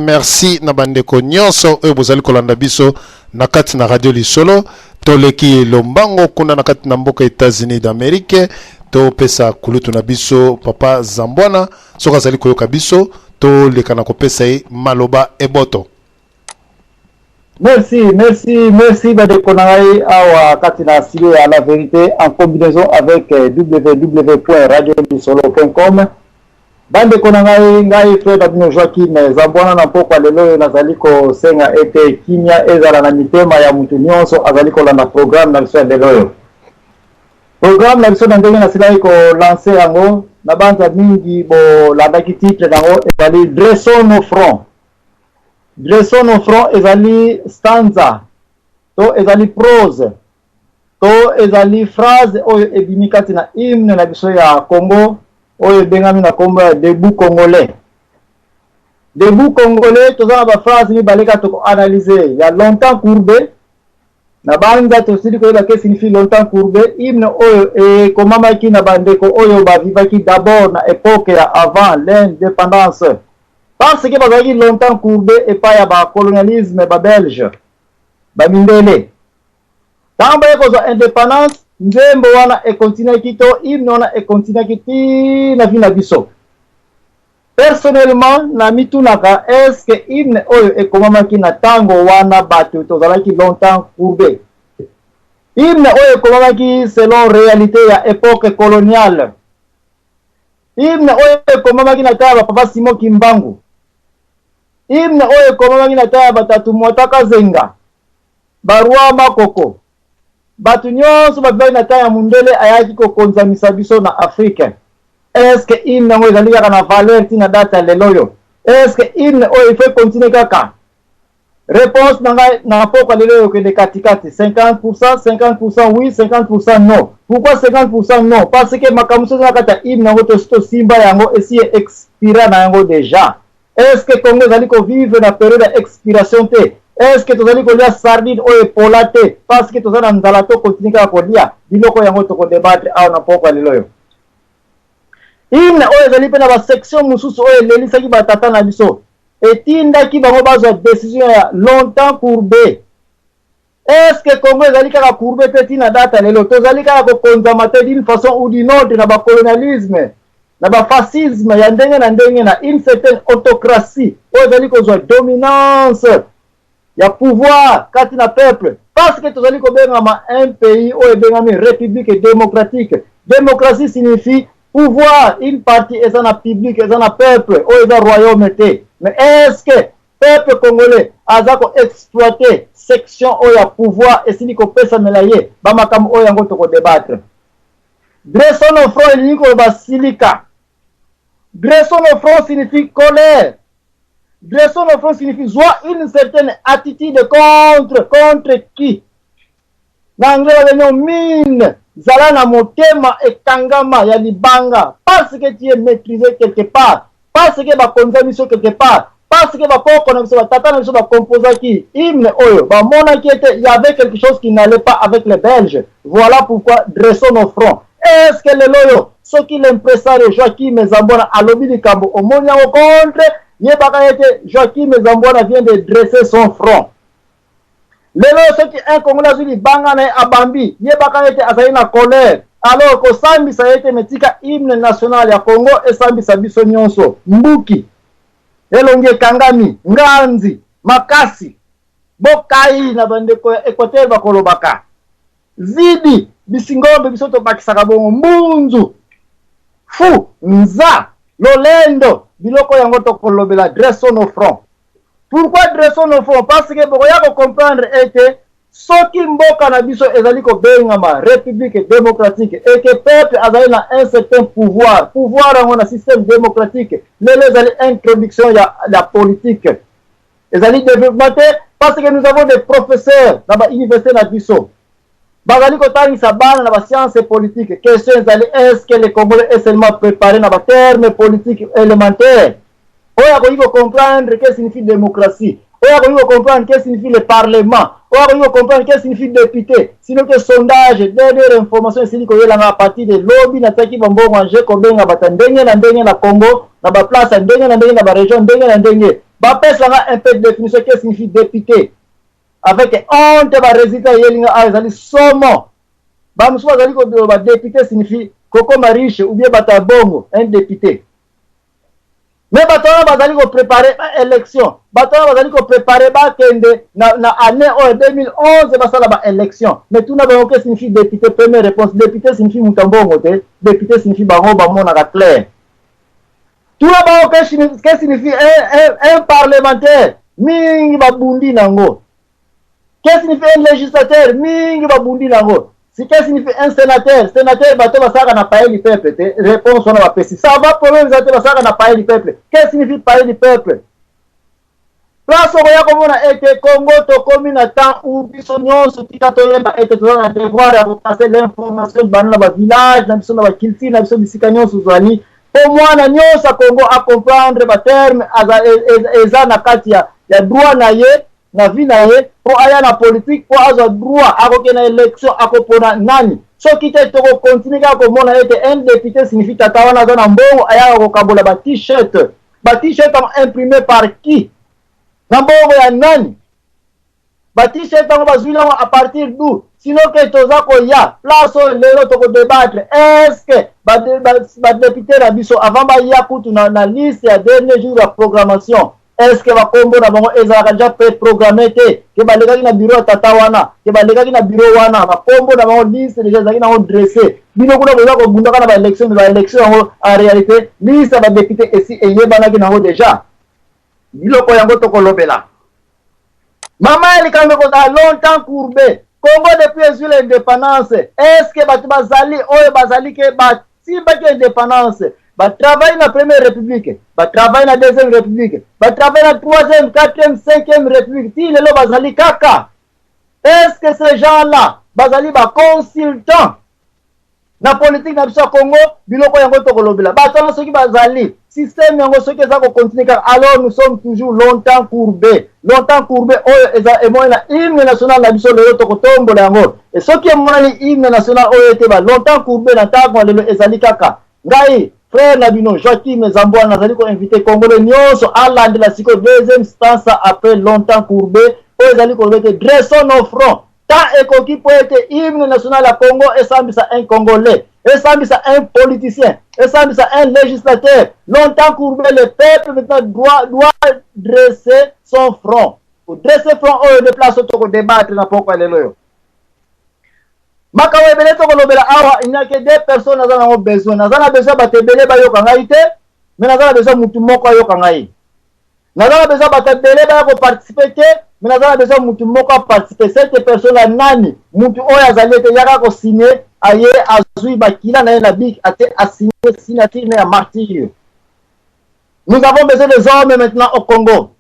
merci na bandeko nyonso oyo bozali kolanda biso na kati na radio lisolo toleki lombango kuna na kati na mboka États-Unis d'Amérique to pesa kulutu na biso papa Zambwana soka zali koyoka biso to leka na kopesa maloba eboto. Merci bandeko nangai awa kati na studio ya la vérité en combinaison avec www.radiolisolo.com. Bandeko nangai frère Babino Joachim Zambwana na pokwa lelo nazali ko senga ete kimia ezala na mitema ya mutu nyonso azali ko landa programme na biso lelo. Programme na biso ndenge na sila ko lancer yango na banza mingi bo landaki titre nango ezali dressons nos fronts ezali stanza to ezali prose to ezali phrase oyo ebimikati na hymne na biso ya Congo oyo bengami na kombo ya debout congolais tozana ba phrase mibaleka to analyser ya longtemps courbé na banza to sili ko ke signifie longtemps courbé hymne oyo komamaki na bandeko oyo bavivaki d'abord na époque ya avant l'indépendance parce que bazaki longtemps courbé et pas ya ba colonialisme ba belge ba mindele tamba yako za indépendance nzembo wana e continue kito hymne wana e continue kiti na vina biso personnellement na mitunaka est-ce que hymne oyo e komamaki na tango wana bato tozalaki longtemps courbé hymne oyo e komamaki selon réalité ya époque coloniale hymne oyo e komamaki na taba papa Simon Kimbangu hymne oyo komamaki na taba batatu Motaka Zenga barua makoko batu nyonso babali na taya mundele ayaki ko konzamisa biso na Afrique. Est-ce que hymne oyo ezali kaka na valeur tina data leloyo? Est-ce que hymne oyo il faut continuer kaka? Réponse na poko leloyo que de katikati 50% oui 50% non. Pourquoi 50% non? Parce que makamuso na kata hymne ngo to simba yango esi expira na yango déjà. Est-ce que Congo ezali ko vivre na période d'expiration te? Est-ce que tozali kolia sardine oyo polate parce que tozana nzala to continue ka kolia biloko yango to ko débattre awa na poko leloyo hymne oyo ezali pe na ba section mususu oyo lelisaki batata na biso etindaki bango bazwa décision ya longtemps courbé. Est-ce que Congo ezali kaka courbé te tina data lelo tozali kaka ko konzama te d'une façon ou d'une autre na ba colonialisme na ba fascisme ya ndenge na une certaine autocratie oyo ezali kozwa dominance ya pouvoir kati na peuple parce que tozali ko bengama un pays oyo bengami république démocratique. Démocratie signifie pouvoir une partie eza na public eza na peuple oyo eza royaume te. Mais est-ce que peuple congolais aza ko exploiter section oyo ya pouvoir esili ko pesa melaye ba makambo oyo yango to ko débattre. Dressons nos fronts iliko basilika. Dressons nos fronts signifie colère. Dressons nos fronts signifie soit une certaine attitude contre qui? N'anglais venons mine, zala na motema et kangama ya libanga, parce que tu es maîtrisé quelque part, parce que ba konzamiso quelque part, parce que ba koko na biso ba tata na biso ba composa ki hymne oyo, ba mona qui était, il y avait quelque chose qui n'allait pas avec les Belges. Voilà pourquoi dressons nos fronts. Est-ce que le loyo, ce qui l'impresario Joachim Zambwana alobi likambo omoni yango contre Joachim Zambwana vient de dresser son front. Lelo soki un Congolais zuli banga na abambi, yebaka yete azali na colère. Alors ko sambi sa yete metika hymne national ya Congo et sambi sa biso nyonso. Mbuki. Elonge kangami, nganzi, makasi. Bokai na bandeko ya Equateur bakolobaka. Zidi, bisingombe bisoto bakisaka bongo mbunzu. Fu, nza, lolendo. Biloko yango to kolobela dressons nos fronts. Pourquoi dressons nos fronts? Parce que boko ya ko comprendre que soki mboka na biso ezali ko bengama république démocratique et que peuple azali na un certain pouvoir yango na système démocratique lelo ezali introduction ya la politique ezali développement parce que nous avons des professeurs dans la université na biso bazali ko tangisa bana na ba sciences politiques question ezali est-ce que le Congolais est seulement préparé na ba termes politiques élémentaires oya ko comprendre que signifie démocratie oya ko comprendre que signifie le parlement oya ko comprendre que signifie député sinon que sondage dernière information c'est ko yela na partir de lobby na taki bambongo anje ko benga batandenge na ndenge na Congo na ba place ndenge na ndenge na ba région ndenge na ndenge bapesanga un peu de définition qu'est-ce que signifie député avec honte barésultat yelinga ezali somo bamusu bazali koba député signifie kokoma riche ou bien bata bongo un député mais bato wana bazali koprépare baélection bato wana bazali koprépare bakende na année oyo 2011 basala baélection mais tuna bango ke signifie député première réponse député signifie mutu mbongo te député signifie bango bamonaka clair tuna bango ke signifie un parlementaire mingi babundi nango que signifie un législateur mingi babundi nango si que signifie un sénateur bato basaka na paye du peuple te réponse wana bapesi ça va problème zate basaka na paye du peuple que signifie paye du peuple place okoya komona ete Congo tokomi na temps où biso nyonso tika toyeba ete toza na devoir ya kopase l'information bana na bavillage na biso na baculture na biso bisika nyonso zwani po mwana nyonso ya Congo acomprendre baterme eza na kati ya droit na ye na vie na ye po aya na politique po azwa droit akoke na élection akopona nani soki te tokokontinue kaka komona ete un député signifie tata wana aza na mbongo ayaka kokabola ba-t-shirt imprimé par qui na mbongo ya nani ba-t-shirt yango bazwi nango à partir d'où sinon ke toza koya place oyo lelo tokodébattre est-ce que badéputé na biso avant baya kutu na liste ya dernier jour ya programmation est-ce que bakombo na bango ezalaka déjà préprogrammé te ke balekaki na bureau ya tata wana ke balekaki na bureau wana bakombo na bango liste déjà ezalaki nango dressé bino kuna boza kobundaka na baélection me baélection yango en réalité liste ya badéputé esi eyebanaki nango déjà biloko yango tokolobela mama elikambe kozala longtemps courbé Congo depuis ezwi l'indépendance est-ce que bato bazali oyo bazali ke basimbaki indépendance travaille na première république, travaille na deuxième république, travaille na troisième, quatrième, cinquième république. Si lelo bazali kaka, est-ce que ces gens-là bazali ba consultants na politique na biso Congo biloko yango tokolobela batana soki bazali système yango soki eza ko continuer car alors nous sommes toujours longtemps courbés oyo eza emoyi na hymne national na biso lelo tokotombola yango et soki emonani hymne national oyo ete ba longtemps courbés na ntango lelo ezali kaka ngai frère Nabino Joachim Zamboa nazali ko invité Congolais nyonso alandela siko deuxième stance après longtemps courbé oyo ezali ko bete dressons nos fronts tant ekoki po ete hymne national ya Congo esambisa un Congolais esambisa un politicien esambisa un législateur longtemps courbé le peuple maintenant doit dresser son front pour dresser front oyo de place toko débattre na pokwa lelo yo makawe ebele tokolobela awa il n'y a que deux personnes naza nango besoin naza na besoin bato ebele bayoka ngai te mais naza na besoin mutu moko ayoka ngai naza na besoin bato ebele baya koparticipe te mais naza na besoin mutu moko aparticipe cette personne ya nani mutu oyo azali ete yaka kosigne aye azwi bakila na ye na bik ate asigne signature na ya martyre. Nous avons besoin des hommes maintenant au Congo.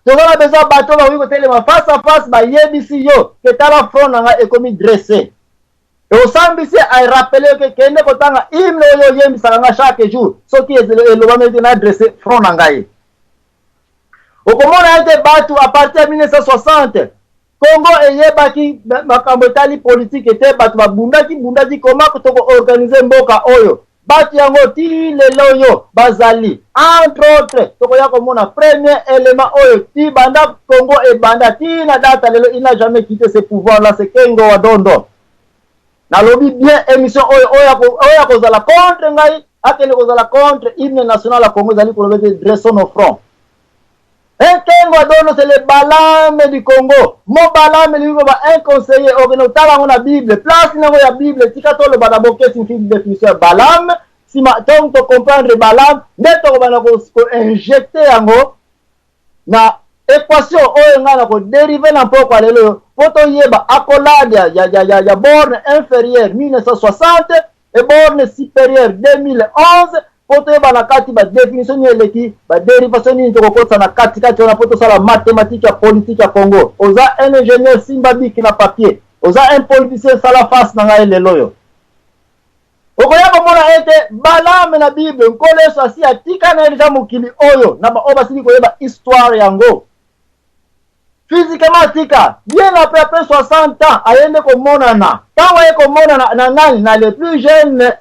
Toza na besoin bato ba wiko telema face à face ba yebisi yo ke tala front nanga ekomi dressé. Et au sambisi ay rappeler que kende kotanga hymne yo yembisa nga chaque jour soki eloba mete na dressé front nanga ye. Okomona ete bato à partir de 1960 Congo eyebaki makambo etali politique ete bato babundaki koma kotoko organiser mboka oyo. Bati yango ti lelo yo bazali entre autres tokoya komona premier élément oyo ti banda Congo et banda ti na data lelo il n'a jamais quitté ce pouvoir là c'est Kengo Wadondo na lobi bien émission oyo kozala contre ngai akene kozala contre hymne national ya Congo zali kolobete dressons nos fronts. Kengo Wadondo c'est le Balaam du Congo mo Balaam lui ba un conseiller ogeno tala ngona Bible place nango ya Bible tika to le badaboke signifie définition Balaam si ma donc to comprendre Balaam neto bana ko injecter yango na équation oyo ngana ko dériver na poko lelo poto yeba accolade ya borne inférieure 1960 et borne supérieure 2011 poto yeba na kati ba définition ni eleki ba dérivation ni to ko na kati na poto sala mathématique ya politique ya Congo oza un ingénieur simba biki na papier oza un politicien sala face na ngai lelo yo okoya komona ete Balaam na Bible nkole so asi atika na elisa mokili oyo na ba obasili koyeba histoire yango physiquement atika bien après 60 ans ayende komonana tango aye komonana na nani na le plus jeune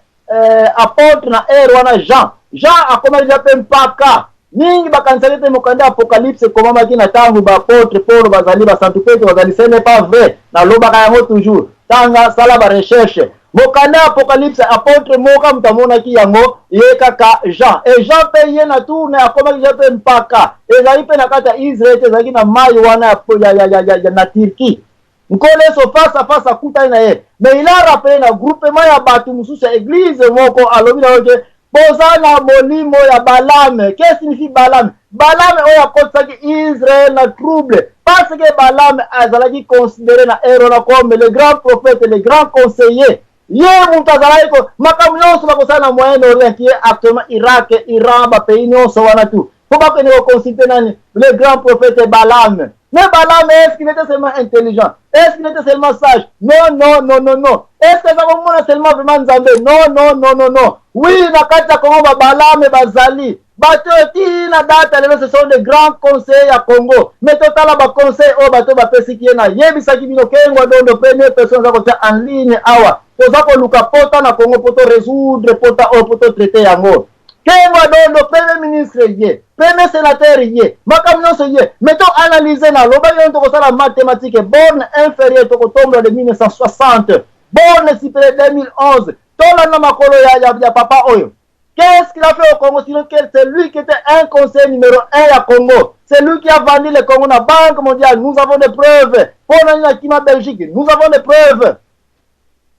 apôtre na ère wana Jean akomali jape mpaka ningi bakanisa lete mokanda apocalypse komama ki na tangu ba apôtre Paul bazali ba Saint Pierre bazali ce n'est pas vrai na lobaka yango toujours tanga sala ba recherche mokanda apocalypse apôtre moka mutamona ki yango ye kaka Jean et Jean pe ye na tourne akoma ki pe mpaka ezali pe na kata Israël ezali na mai wana ya na Turquie nkole so face à face akuta na ye mais il a rappelé na groupement ya batu mususu ya église moko alobi na oke bozana molimo ya Balame. Qu'est-ce que signifie Balame? Balame oya kotsaki Israël na trouble parce que Balame azalaki considéré na héros comme le grand prophète, le grand conseiller. Ye mutazalaki ko makamu nyonso bakosala na Moyen-Orient qui est actuellement Irak, Iran, ba pays nyonso wana tu. Faut pas que nous considérions nani le grand prophète Balame. Mais Balame, est-ce qu'il était seulement intelligent? Est-ce qu'il était seulement sage? Non, non, non, non, non. Est-ce que ça va seulement vraiment Nzambe? Non, non, non, non, non. Oui, nakata Congo Balame bazali. Batoti na data lelo ce sont des grands conseils à Congo. Mais total ba conseil o bato ba pesi ki na yebisaki bino kengo dondo première personne za côté en ligne awa. Toza ko luka pota na Congo poto résoudre pota o poto traiter yango. Kengo dondo premier ministre ye, premier sénateur ye, makamnyoso ye, mettons analyser na loba yon toko sala mathématique borne inférieure toko tombe de 1960, borne supérieure 2011, tola na makolo ya papa oyo. Qu'est-ce qu'il a fait au Congo? Sinon c'est lui qui était un conseiller numéro 1 à Congo. C'est lui qui a vendu le Congo à la Banque mondiale. Nous avons des preuves. Pour la Kima Belgique, nous avons des preuves.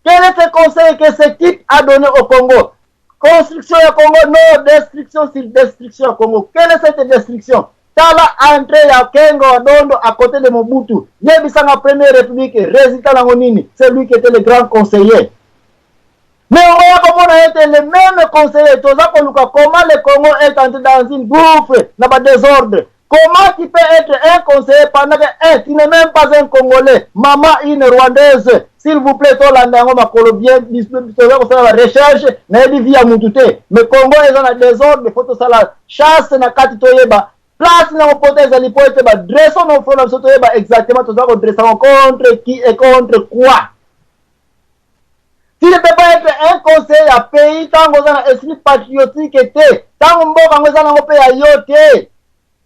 Quel est ce conseil que ce type a donné au Congo? Construction au Congo, non, destruction sur destruction au Congo. Quelle est cette destruction? Tala entrée à Kengo Dondo à côté de Mobutu. Yebisanga première république, résultat Langonini. C'est lui qui était le grand conseiller. Mais on voit comment on a été les mêmes conseillers. Comment le Congo est entré dans une bouffe, dans le désordre? Comment tu peux être un conseiller pendant que tu n'es même pas un Congolais? Maman, une Rwandaise. S'il vous plaît, tout le monde m'a bien la recherche, mais il vit à Moutouté. Mais Congo est dans le désordre, il faut que ça la chasse, na kati toyeba. Place na hypothèse à l'hypothèse, dressons nos fronts, exactement, tout ça, on dresse contre qui et contre quoi? Tu ne peux pas être un conseiller à pays tant que vous avez un esprit patriotique, tant que vous avez un pays à yote.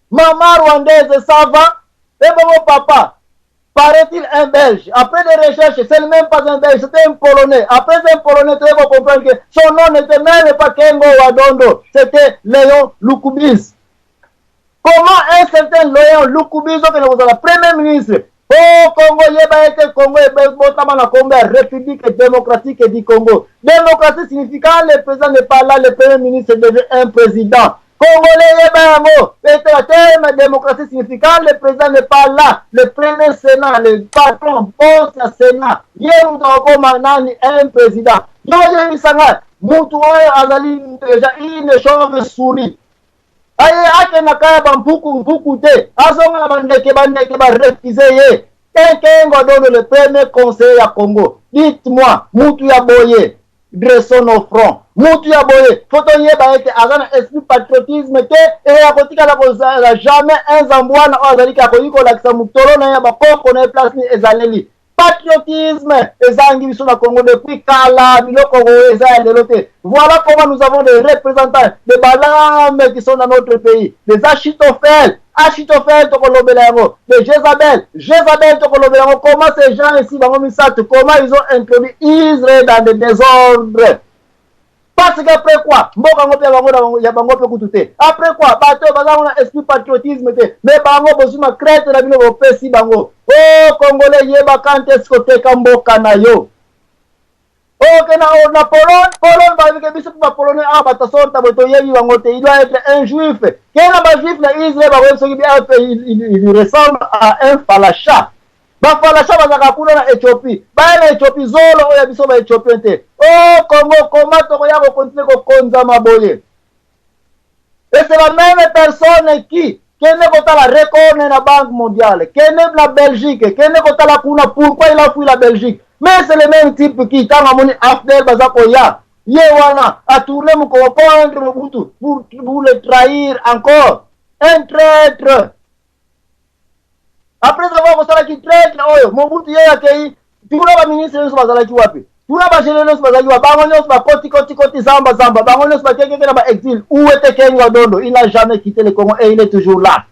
Maman rwandaise, ça va? Et bon, papa, paraît-il un Belge. Après des recherches, c'est même pas un Belge, c'était un Polonais. Après un Polonais, tu vas comprendre que son nom n'était même pas Kengo Wadondo, c'était Léon Lukubis. Comment un certain Léon Lukubis, qui est le premier ministre, oh Congo, yeba été Congo, botamana Congo, République démocratique du Congo. Démocratie signifie quand le président n'est pas là, le premier ministre devient un président. Congolais yeba le terme démocratie signifie quand le président n'est pas là, le premier Sénat, le patron, poste à Sénat, un président. Yoye Isanga, Moutou Azali, une chauve-souris. Aye ake nakaya bambuku te azonga bandeke ba refuser ye Kengo donne le premier conseil à Congo. Dites-moi, Moutou ya boye, dressons nos fronts. Moutou ya boye, faut-on y être agana esprit patriotisme te et ya kotika la jamais un zambouana azali ka koyiko la kisa mutolo na ya bakoko na place ni ezaleli. Patriotisme, ezangi biso na Congo depuis kala biloko eza lelote. Voilà comment nous avons des représentants, des Balame qui sont dans notre pays, des Achitophel, Tokolobelango, des Jézabel, Tokolobelango. Comment ces gens ici, comment ils ont introduit Israël dans des désordres? Parce qu'après quoi, après quoi, bateau, bazan esprit patriotisme, mais bango bozuma crête na bino bopesi bango. Oh Congolais yeba quand est-ce que te kamboka na yo. Oh que na Pologne ba vike biso ba Polonais a batasonta boto yebi bango te, il doit être un juif. Quel ba juif na Israël ba weso il ressemble à un falacha. Ba falacha bazaka kuna na Éthiopie. Ba na Éthiopie zolo oya biso ba Éthiopien te. Oh Congo, comment to ya ko continuer ko konza maboye. Et c'est la même personne qui ne peut pas la reconnaître la Banque mondiale, qui ne la Belgique, qui ne peut pas la kuna pourquoi il a fui la Belgique. Mais c'est le même type qui quand on est Afdel Bazakoya, Yewana a tourné mon comprendre pour le trahir encore. Un traître. Après avoir posé qui traître, Mobutu Yaya Kei, tu voulais la ministre de Bazalaki Wapi. Tout là-bas, chez les gens, koti zamba, bango nyonso bakekeke na ba exil. Où était Kenga Dondo? Il n'a jamais quitté le Congo et il est toujours là.